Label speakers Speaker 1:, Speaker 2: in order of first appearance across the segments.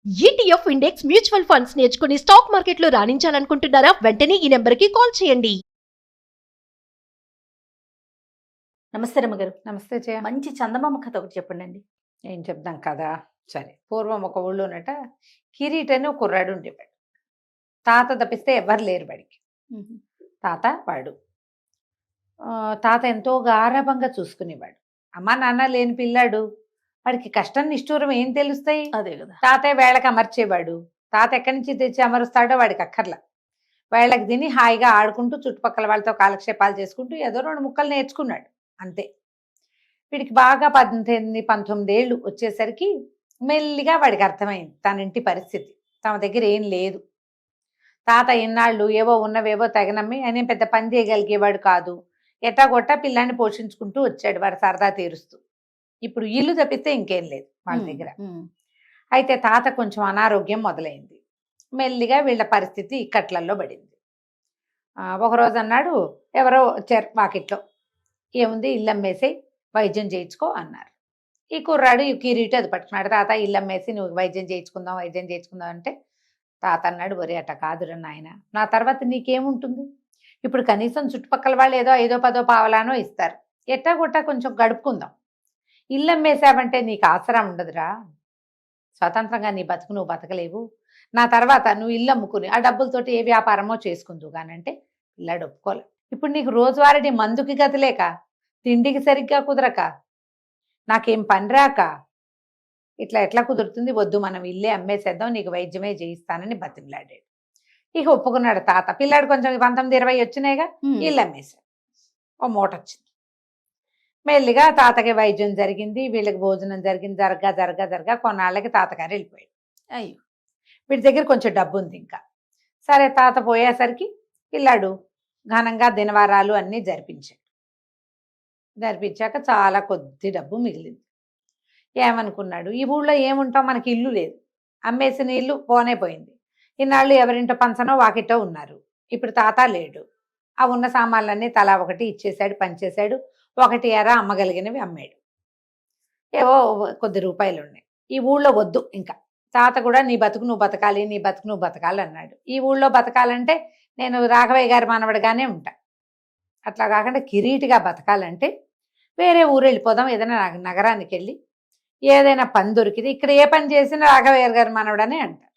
Speaker 1: ETF index mutual funds నేర్చుకుని stock మార్కెట్లో రాణించాలనుకుంటున్నారా? వెంటనే ఈ నెంబర్కి కాల్ చేయండి.
Speaker 2: నమస్తే రమ్మగారు.
Speaker 3: నమస్తే జయ.
Speaker 2: మంచి చందమామ కథ ఒకటి చెప్పండి.
Speaker 3: ఏం చెప్దాం కదా. సరే, పూర్వం ఒక ఊళ్ళోనట కిరీట్ అని ఒక కుర్రాడు ఉండేవాడు. తాత తప్పిస్తే ఎవ్వరు లేరు వాడికి. తాత వాడు తాత ఎంతో గారాభంగా చూసుకునేవాడు. అమ్మా నాన్న లేని పిల్లాడు, వాడికి కష్టం నిష్ఠూరం ఏం తెలుస్తాయి?
Speaker 2: అదే కదా.
Speaker 3: తాతయ్య వేళకు అమర్చేవాడు. తాత ఎక్కడి నుంచి తెచ్చి అమరుస్తాడో వాడికి అక్కర్లా. వేళకు తిని హాయిగా ఆడుకుంటూ చుట్టుపక్కల వాళ్ళతో కాలక్షేపాలు చేసుకుంటూ ఏదో 2 ముక్కలు నేర్చుకున్నాడు అంతే. వీడికి బాగా 18, 19 ఏళ్ళు వచ్చేసరికి మెల్లిగా వాడికి అర్థమైంది తన ఇంటి పరిస్థితి. తమ దగ్గర ఏం లేదు. తాత ఇన్నాళ్ళు ఏవో ఉన్నవేవో తెగనమ్మి ఆయన పెద్ద పని చేయగలిగేవాడు కాదు. ఎట్టాగొట్టా పిల్లాన్ని పోషించుకుంటూ వచ్చాడు వాడు సరదా తీరుస్తూ. ఇప్పుడు ఇల్లు తప్పిస్తే ఇంకేం లేదు వాళ్ళ దగ్గర. అయితే తాత కొంచెం అనారోగ్యం మొదలైంది. మెల్లిగా వీళ్ళ పరిస్థితి ఇక్కట్లలో పడింది. ఒకరోజు అన్నాడు, ఎవరో వచ్చారు వాకిట్లో, ఏముంది ఇల్లు అమ్మేసి వైద్యం చేయించుకో అన్నారు. ఈ కుర్రాడు ఈ కిరీటి అది పట్టుకున్నాడు. తాత ఇల్లు అమ్మేసి నువ్వు వైద్యం చేయించుకుందాం అంటే తాత అన్నాడు, ఒరే అట్ట కాదురా నాయన, నా తర్వాత నీకేముంటుంది? ఇప్పుడు కనీసం చుట్టుపక్కల వాళ్ళు ఏదో 5 10 పావలానో ఇస్తారు, ఎట్టాగొట్టా కొంచెం గడుపుకుందాం. ఇల్లు అమ్మేసావంటే నీకు ఆసరా ఉండదురా. స్వతంత్రంగా నీ బతుకు నువ్వు బతకలేవు. నా తర్వాత నువ్వు ఇల్లు అమ్ముకుని ఆ డబ్బులతోటి ఏ వ్యాపారమో చేసుకుందు కానంటే పిల్లాడు ఒప్పుకోలే. ఇప్పుడు నీకు రోజువారీ మందుకి గతిలేక, తిండికి సరిగ్గా కుదరక, నాకేం పని రాక ఇట్లా ఎట్లా కుదురుతుంది? వద్దు, మనం ఇల్లే అమ్మేసేద్దాం, నీకు వైద్యమే చేయిస్తానని బతిమలాడాడు. ఇక ఒప్పుకున్నాడు తాత. పిల్లాడు కొంచెం 19 20 వచ్చినాయిగా, ఇల్లు అమ్మేశాడు. ఓ మూట వచ్చింది. మెల్లిగా తాతకి వైద్యం జరిగింది, వీళ్ళకి భోజనం జరిగింది. జరగా కొన్నాళ్ళకి తాతగారు వెళ్ళిపోయాడు.
Speaker 2: అయ్యో,
Speaker 3: వీడి దగ్గర కొంచెం డబ్బు ఉంది ఇంకా. సరే, తాత పోయేసరికి పిల్లాడు ఘనంగా దినవారాలు అన్నీ జరిపించాక చాలా కొద్ది డబ్బు మిగిలింది. ఏమనుకున్నాడు, ఈ ఊళ్ళో ఏముంటాం, మనకి ఇల్లు లేదు, అమ్మేసిన ఇల్లు పోనే పోయింది. ఇన్నాళ్ళు ఎవరింటో పంచనో వాకిటో ఉన్నారు. ఇప్పుడు తాత లేడు. ఆ ఉన్న సామాన్లన్నీ తలా ఒకటి ఇచ్చేశాడు, పంచేశాడు. 1 ఎర అమ్మగలిగినవి అమ్మాడు. ఏవో కొద్ది రూపాయలు ఉన్నాయి. ఈ ఊళ్ళో వద్దు ఇంకా. తాత కూడా నీ బతుకు నువ్వు బతకాలి అన్నాడు. ఈ ఊళ్ళో బతకాలంటే నేను రాఘవయ్య గారి మనవడిగానే ఉంటా. అట్లా కాకుండా కిరీటిగా బతకాలంటే వేరే ఊరు వెళ్ళిపోదాం, ఏదైనా నగరానికి వెళ్ళి ఏదైనా పని దొరికింది. ఇక్కడ ఏ పని చేసినా రాఘవయ్య గారి మనవడనే అంటారు.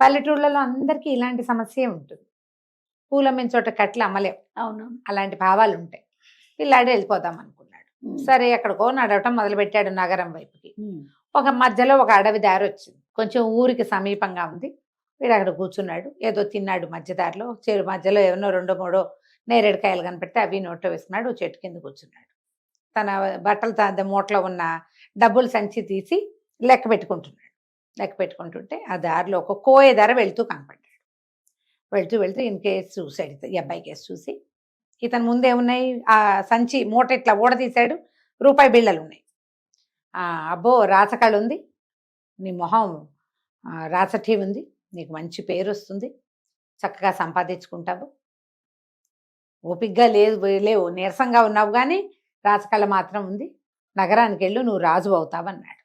Speaker 3: పల్లెటూళ్ళలో అందరికీ ఇలాంటి సమస్య ఉంటుంది. పూలమ్మిన చోట కట్లు అమ్మలేం.
Speaker 2: అవును,
Speaker 3: అలాంటి భావాలు ఉంటాయి. పిల్లాడు వెళ్ళిపోదాం అనుకున్నాడు. సరే, ఎక్కడికో నడవటం మొదలుపెట్టాడు నగరం వైపుకి. ఒక మధ్యలో ఒక అడవి దారి వచ్చింది, కొంచెం ఊరికి సమీపంగా ఉంది. వీడు అక్కడ కూర్చున్నాడు, ఏదో తిన్నాడు మధ్యదారిలో. చెరు మధ్యలో ఏమో 2 3 నేరేడుకాయలు కనిపెడితే అవి నోట్లో వేసుకున్నాడు. చెట్టు కింద కూర్చున్నాడు. తన బట్టలు మూటలో ఉన్న డబ్బులు సంచి తీసి లెక్క పెట్టుకుంటుంటే ఆ దారిలో ఒక కోయ ధర వెళ్తూ కనపడ్డాడు. వెళ్తూ ఈయన కేసు చూశాడు, ఈ అబ్బాయి కేసు చూసి. ఇతని ముందేమున్నాయి, ఆ సంచి మూట ఇట్లా ఊడదీశాడు, రూపాయి బిళ్ళలు ఉన్నాయి. అబ్బో, రాచకళ ఉంది, నీ మొహం రాచఠీ ఉంది, నీకు మంచి పేరు వస్తుంది, చక్కగా సంపాదించుకుంటావు, ఓపిగ్గా లేవు, నీరసంగా ఉన్నావు, కానీ రాచకళ మాత్రం ఉంది, నగరానికి వెళ్ళు, నువ్వు రాజు అవుతావన్నాడు.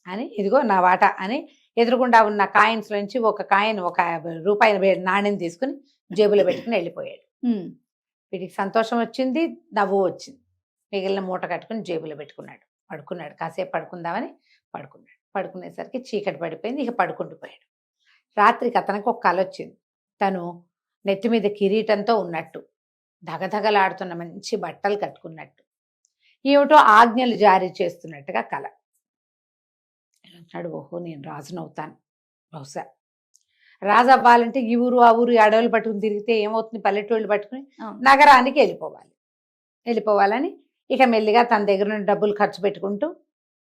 Speaker 3: అని ఇదిగో నా వాటా అని ఎదురుగుండా ఉన్న కాయిన్స్ నుంచి ఒక కాయిన్, ఒక రూపాయి నాణ్యం తీసుకుని జేబులో పెట్టుకుని వెళ్ళిపోయాడు. వీడికి సంతోషం వచ్చింది, నవ్వు వచ్చింది. మిగిలిన మూట కట్టుకుని జేబులో పెట్టుకున్నాడు. పడుకున్నాడు. కాసేపు పడుకుందామని పడుకునేసరికి చీకటి పడిపోయింది. ఇక పడుకుంటూ రాత్రికి అతనికి ఒక కల వచ్చింది. తను నెత్తి మీద కిరీటంతో ఉన్నట్టు, ధగధగలాడుతున్న మంచి బట్టలు కట్టుకున్నట్టు, ఏమిటో ఆజ్ఞలు జారీ చేస్తున్నట్టుగా కల. అంటాడు, ఓహో, నేను రాజునవుతాను. బహుశా రాజు అవ్వాలంటే ఈ ఊరు ఆ ఊరు అడవులు పట్టుకుని తిరిగితే ఏమవుతుంది, పల్లెటూళ్ళు పట్టుకుని నగరానికి వెళ్ళిపోవాలని ఇక మెల్లిగా తన దగ్గర ఉన్న డబ్బులు ఖర్చు పెట్టుకుంటూ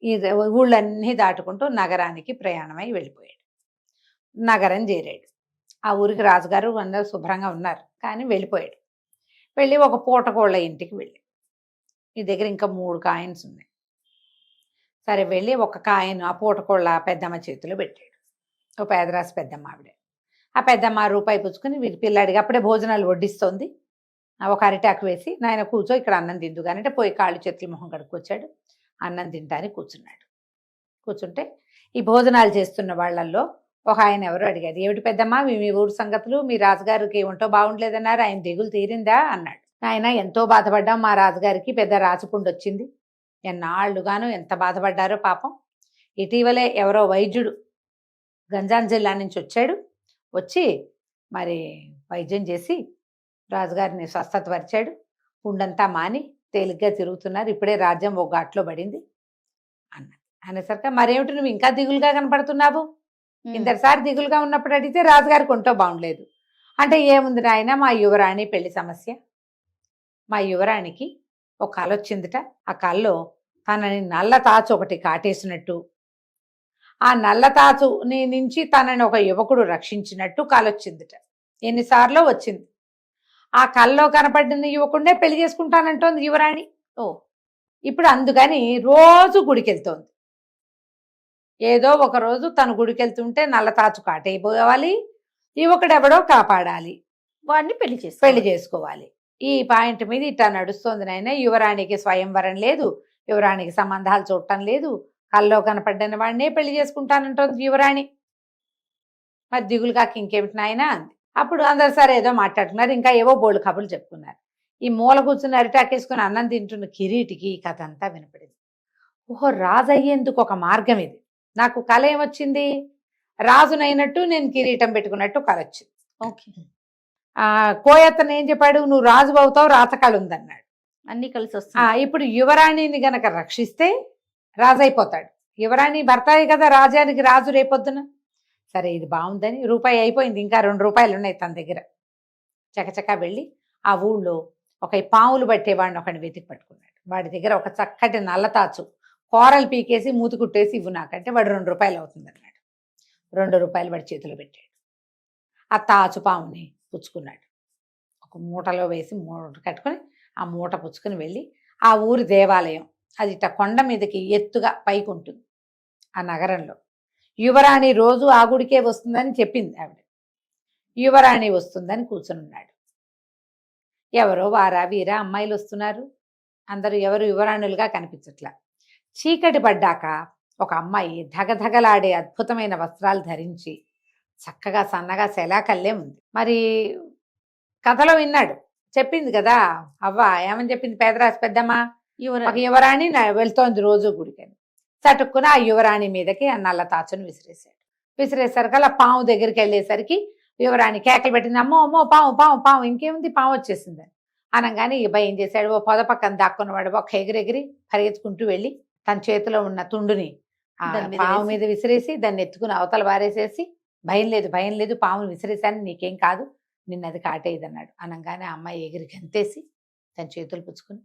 Speaker 3: ఈ ఊళ్ళన్నీ దాటుకుంటూ నగరానికి ప్రయాణమై వెళ్ళిపోయాడు. నగరం చేరాడు. ఆ ఊరికి రాజుగారు అందరూ శుభ్రంగా ఉన్నారు, కానీ వెళ్ళిపోయాడు. వెళ్ళి ఒక పూటకోళ్ళ ఇంటికి వెళ్ళి, ఈ దగ్గర ఇంకా 3 కాయిన్స్ ఉన్నాయి. సరే, వెళ్ళి ఒక కాయిన్ ఆ పూటకోళ్ళ పెద్దమ్మ చేతిలో పెట్టాడు. ఓ పేదరాశి పెద్దమ్మ ఆవిడే. ఆ పెద్దమ్మ రూపాయి పుచ్చుకుని వీడి పిల్లాడికి అప్పుడే భోజనాలు వడ్డిస్తోంది. ఒక అరిటాకు వేసి, నాయన కూర్చో, ఇక్కడ అన్నం తిందు కానంటే పోయి కాళ్ళు చేతులు మొహం కడుక్కొచ్చాడు. అన్నం తింటానికి కూర్చుంటే ఈ భోజనాలు చేస్తున్న వాళ్ళల్లో ఒక ఆయన ఎవరో అడిగారు, ఏమిటి పెద్దమ్మా మీ ఊరు సంగతులు, మీ రాజుగారికి ఒంటో బాగుండలేదన్నారు, ఆయన దిగులు తీరిందా అన్నాడు. ఆయన ఎంతో బాధపడ్డాం, మా రాజుగారికి పెద్ద రాచపుండు వచ్చింది, ఎన్నాళ్ళుగాను ఎంత బాధపడ్డారో పాపం. ఇటీవలే ఎవరో వైద్యుడు గంజాం జిల్లా నుంచి వచ్చి మరి వైద్యం చేసి రాజుగారిని స్వస్థత పరిచాడు, పుండంతా మాని తేలిగ్గా తిరుగుతున్నారు, ఇప్పుడే రాజ్యం ఒక ఘాట్లో పడింది అన్నది. అనేసరికి మరేమిటి నువ్వు ఇంకా దిగులుగా కనపడుతున్నావు, ఇంతసారి దిగులుగా ఉన్నప్పుడు అడిగితే రాజుగారికి ఒంటో బాగుండలేదు అంటే, ఏముంది నాయన మా యువరాణి పెళ్లి సమస్య, మా యువరాణికి ఒక కళ వచ్చిందిట, ఆ కళలో తనని నల్ల తాచు ఒకటి కాటేసినట్టు, ఆ నల్ల తాచు నుంచి తనని ఒక యువకుడు రక్షించినట్టు కళ వచ్చిందిట. ఎన్నిసార్లు వచ్చింది. ఆ కళ్ళలో కనపడిన యువకుడినే పెళ్లి చేసుకుంటానంటోంది యువరాణి. ఇప్పుడు అందుకని రోజు గుడికెళ్తోంది. ఏదో ఒక రోజు తను గుడికెళ్తుంటే నల్ల తాచు కాటైపోవాలి, యువకుడెవడో కాపాడాలి,
Speaker 2: వాడిని పెళ్లి
Speaker 3: చేసుకోవాలి. ఈ పాయింట్ మీద ఇట్లా నడుస్తోంది నాయన. యువరాణికి స్వయంవరం లేదు, యువరాణికి సంబంధాలు చూడటం లేదు, కల్లో కనపడ్డని వాడినే పెళ్లి చేసుకుంటానంటోంది యువరాణి. మరి దిగులు కాక ఇంకేమిటి నాయన అంది. అప్పుడు అందరు సరే ఏదో మాట్లాడుతున్నారు, ఇంకా ఏవో బోల్డ్ కబుర్లు చెప్పుకున్నారు. ఈ మూల కూర్చుని అరిటాకేసుకుని అన్నం తింటున్న కిరీటికి ఈ కథ అంతా వినపడింది. ఓహో, రాజు అయ్యేందుకు ఒక మార్గం ఇది. నాకు కళ ఏమొచ్చింది, రాజునైనట్టు నేను కిరీటం పెట్టుకున్నట్టు కళ వచ్చింది.
Speaker 2: ఓకే.
Speaker 3: కోయతను ఏం చెప్పాడు, నువ్వు రాజు అవుతావు, రాతకళ ఉందన్నాడు.
Speaker 2: అన్ని కలిసి వస్తాయి.
Speaker 3: ఇప్పుడు యువరాణిని గనక రక్షిస్తే రాజు అయిపోతాడు. యువరాణి భర్తాయి కదా రాజానికి రాజు రేపొద్దున. సరే ఇది బాగుందని రూపాయి అయిపోయింది, ఇంకా 2 రూపాయలు ఉన్నాయి తన దగ్గర. చకచకా వెళ్ళి ఆ ఊళ్ళో ఒక పాములు పట్టేవాడిని ఒకడిని వెతికి పట్టుకున్నాడు. వాడి దగ్గర ఒక చక్కటి నల్లతాచు కూరలు పీకేసి మూతి కుట్టేసి ఇవ్వు నాకంటే వాడు 2 రూపాయలు అవుతుంది అన్నాడు. 2 రూపాయలు వాడి చేతిలో పెట్టాడు. ఆ తాచు పాముని పుచ్చుకున్నాడు, ఒక మూటలో వేసి మూట కట్టుకుని ఆ మూట పుచ్చుకుని వెళ్ళి ఆ ఊరి దేవాలయం, అది ఇట్ట కొండ మీదకి ఎత్తుగా పైకి ఉంటుంది ఆ నగరంలో. యువరాణి రోజు ఆ గుడికే వస్తుందని చెప్పింది ఆవిడ. యువరాణి వస్తుందని కూర్చున్నాడు. ఎవరో వారా వీరా అమ్మాయిలు వస్తున్నారు, అందరూ ఎవరు యువరాణులుగా కనిపించట్లా. చీకటి పడ్డాక ఒక అమ్మాయి ధగధగలాడే అద్భుతమైన వస్త్రాలు ధరించి చక్కగా సన్నగా శలాకల్లే ఉంది. మరి కథలో విన్నాడు, చెప్పింది కదా అవ్వ, ఏమని చెప్పింది పేదరాశి పెద్దమ్మ, ఒక యువరాణి వెళ్తోంది రోజు గుడికని. చటుక్కున ఆ యువరాణి మీదకి ఆ నల్ల తాచును విసిరేశాడు. విసిరేసరికి అలా పాము దగ్గరికి వెళ్ళేసరికి యువరాణి కేకలు పెట్టింది, అమ్మో అమ్మో పాము పాము పాము, ఇంకేముంది పాము వచ్చేసిందని అనగానే ఈ భయం చేశాడు. ఓ పొద పక్కన దాక్కున్నవాడు ఒక ఎగిరెగిరి పరిగెత్తుకుంటూ వెళ్ళి తన చేతిలో ఉన్న తుండుని పాము మీద విసిరేసి దాన్ని ఎత్తుకుని అవతల వారేసేసి, భయం లేదు పామును విసిరేసాను, నీకేం కాదు, నిన్నది కాటేదన్నాడు. అనగానే ఆ అమ్మాయి ఎగిరి గంతేసి తన చేతులు పుచ్చుకుని,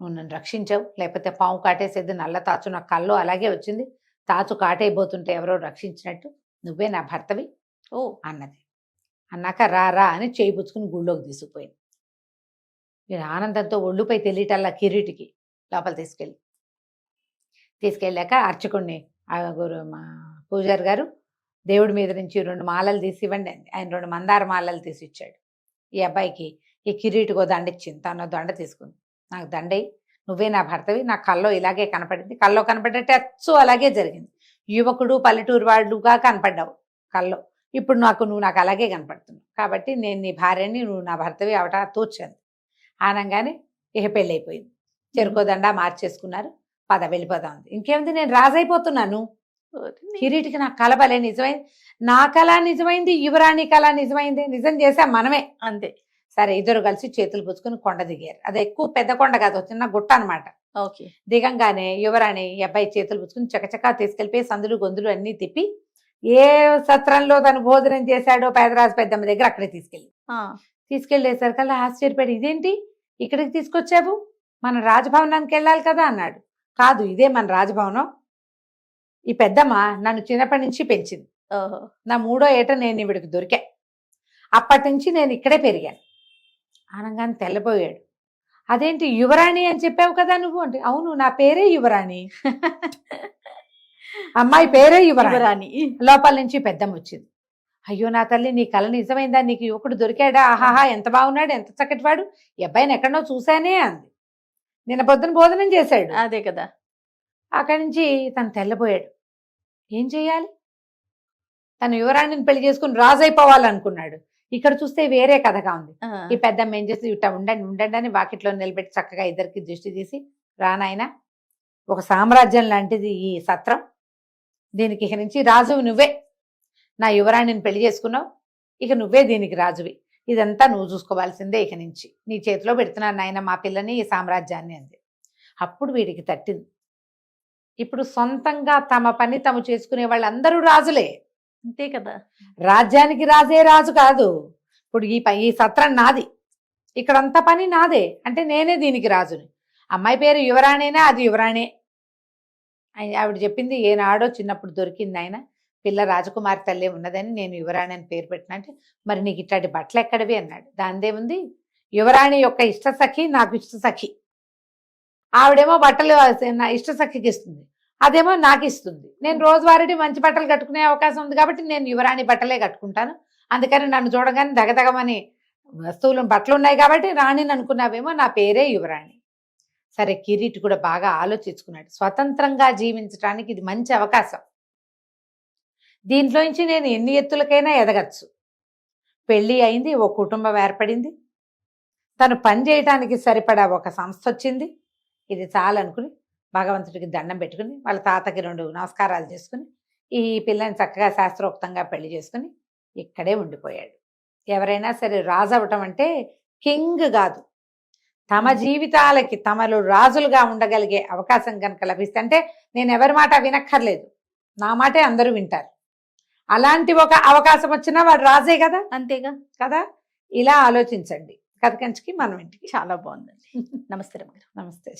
Speaker 3: నువ్వు నన్ను రక్షించావు, లేకపోతే పాము కాటేసేది, నల్ల తాచు నా కల్లో అలాగే వచ్చింది, తాచు కాటైపోతుంటే ఎవరో రక్షించినట్టు, నువ్వే నా భర్తవి అన్నది. అన్నాక రా అని చేయి పుచ్చుకుని గుళ్ళోకి తీసుకుపోయింది. వీడు ఆనందంతో ఒళ్ళుపై తెలియటల్లా కిరీటికి లోపల తీసుకెళ్ళాక అర్చకుడిని మా పూజారి గారు దేవుడి మీద నుంచి 2 మాలలు తీసి ఇవ్వండి అండి. ఆయన 2 మందార మాలలు తీసి ఇచ్చాడు. ఈ అబ్బాయికి ఈ కిరీటికో దండ ఇచ్చింది, తను దండ తీసుకుంది. నాకు దండయి, నువ్వే నా భర్తవి, నా కల్లో ఇలాగే కనపడింది, కల్లో కనపడ్డట్టే అచ్చు అలాగే జరిగింది, యువకుడు పల్లెటూరు వాళ్ళుగా కనపడ్డావు కల్లో, ఇప్పుడు నువ్వు నాకు అలాగే కనపడుతున్నావు, కాబట్టి నేను నీ భార్యని, నువ్వు నా భర్తవి అవట తూర్చంది అనగానే ఇక పెళ్ళి అయిపోయింది. చెరుకోదండ మార్చేసుకున్నారు, పద వెళ్ళిపోదాం ఉంది. ఇంకేముంది, నేను రాజైపోతున్నాను, కిరీటికి నా కళ భలే నిజమైంది, నా కళ నిజమైంది, యువరాణి కళ నిజమైంది, నిజం చేసాం మనమే అంతే. సరే ఇద్దరు కలిసి చేతులు పుచ్చుకుని కొండ దిగారు. అది ఎక్కువ పెద్ద కొండ కాదు, చిన్న గుట్ట అనమాట.
Speaker 2: ఓకే.
Speaker 3: దిగంగానే యువరాణి ఈ అబ్బాయి చేతులు పుచ్చుకుని చకచకా తీసుకెళ్ళిపోయి సందులు గొంతులు అన్నీ తిప్పి ఏ సత్రంలో తను భోజనం చేశాడో పేదరాజు పెద్దమ్మ దగ్గర అక్కడే తీసుకెళ్ళేసరికల్లా ఆశ్చర్యపడి, ఇదేంటి ఇక్కడికి తీసుకొచ్చావు, మన రాజభవనానికి వెళ్ళాలి కదా అన్నాడు. కాదు, ఇదే మన రాజభవనం, ఈ పెద్దమ్మ నన్ను చిన్నప్పటి నుంచి పెంచింది, నా 3వ ఏట నేను ఇవిడికి దొరికా, అప్పటి నుంచి నేను ఇక్కడే పెరిగాను అనగానే తెల్లబోయాడు. అదేంటి యువరాణి అని చెప్పావు కదా నువ్వు అంటే, అవును నా పేరే యువరాణి, అమ్మాయి పేరే యువరాణి. లోపల నుంచి పెద్దమ్మ వచ్చింది. అయ్యో నా తల్లి, నీ కళ నిజమైందా, నీకు యువకుడు దొరికాడా, ఆహాహా ఎంత బాగున్నాడు, ఎంత చక్కటివాడు, ఈ అబ్బాయిని ఎక్కడో చూశానే అంది. నిన్న పొద్దున భోజనం చేశాడు.
Speaker 2: అదే కదా.
Speaker 3: అక్కడి నుంచి తను తెల్లబోయాడు. ఏం చేయాలి? తను యువరాణిని పెళ్లి చేసుకుని రాజు అయిపోవాలనుకున్నాడు. ఇక్కడ చూస్తే వేరే కథగా ఉంది. ఈ పెద్దమ్మ ఏం చేసి ఇట్లా ఉండండి ఉండండి అని వాకిట్లో నిలబెట్టి చక్కగా ఇద్దరికి దృష్టి తీసి, రానాయన ఒక సామ్రాజ్యం లాంటిది ఈ సత్రం, దీనికి ఇక నుంచి రాజువి నువ్వే. నా యువరాణిని పెళ్లి చేసుకున్నావు, ఇక నువ్వే దీనికి రాజువి. ఇదంతా నువ్వు చూసుకోవాల్సిందే, ఇక నుంచి నీ చేతిలో పెడుతున్నాను నాయన మా పిల్లని, ఈ సామ్రాజ్యాన్ని అంది. అప్పుడు వీడికి తట్టింది. ఇప్పుడు సొంతంగా తమ పని తాము చేసుకునే వాళ్ళందరూ రాజులే.
Speaker 2: అంతే కదా.
Speaker 3: రాజ్యానికి రాజే రాజు కాదు. ఇప్పుడు ఈ సత్రం నాది, ఇక్కడంతా పని నాదే, అంటే నేనే దీనికి రాజుని. అమ్మాయి పేరు యువరాణేనా, అది యువరాణే. ఆవిడ చెప్పింది, ఏనాడో చిన్నప్పుడు దొరికింది ఆయన పిల్ల రాజకుమారి తల్లే ఉన్నదని నేను యువరాణి అని పేరు పెట్టిన. అంటే మరి నీకు ఇట్లాంటి బట్టలు ఎక్కడివి అన్నాడు. దానిదేముంది, యువరాణి యొక్క ఇష్ట సఖి నాకు ఇష్ట సఖి. ఆవిడేమో బట్టలు నా ఇష్ట సఖికి ఇస్తుంది, అదేమో నాకు ఇస్తుంది. నేను రోజువారీ మంచి బట్టలు కట్టుకునే అవకాశం ఉంది కాబట్టి నేను యువరాణి బట్టలే కట్టుకుంటాను. అందుకని నన్ను చూడగానే దగదగమని వస్తువులు బట్టలు ఉన్నాయి కాబట్టి రాణిని అనుకున్నావేమో, నా పేరే యువరాణి. సరే, కిరీట్ కూడా బాగా ఆలోచించుకున్నాడు. స్వతంత్రంగా జీవించడానికి ఇది మంచి అవకాశం, దీంట్లోంచి నేను ఎన్ని ఎత్తులకైనా ఎదగచ్చు. పెళ్ళి అయింది, ఓ కుటుంబం ఏర్పడింది, తను పని చేయటానికి సరిపడా ఒక సంస్థ వచ్చింది. ఇది చాలనుకుని భగవంతుడికి దండం పెట్టుకుని వాళ్ళ తాతకి 2 నమస్కారాలు చేసుకుని ఈ పిల్లని చక్కగా శాస్త్రోక్తంగా పెళ్లి చేసుకుని ఇక్కడే ఉండిపోయాడు. ఎవరైనా సరే రాజు అవటం అంటే కింగ్ కాదు, తమ జీవితాలకి తమలు రాజులుగా ఉండగలిగే అవకాశం కనుక లభిస్తే, అంటే నేను ఎవరి మాట వినక్కర్లేదు, నా మాటే అందరూ వింటారు. అలాంటి ఒక అవకాశం వచ్చినా వాడు రాజే కదా.
Speaker 2: అంతేగా
Speaker 3: కదా. ఇలా ఆలోచించండి. కథ కంచికి మనం ఇంటికి.
Speaker 2: చాలా బాగుందండి. నమస్తే రమ్య గారు.
Speaker 3: నమస్తే.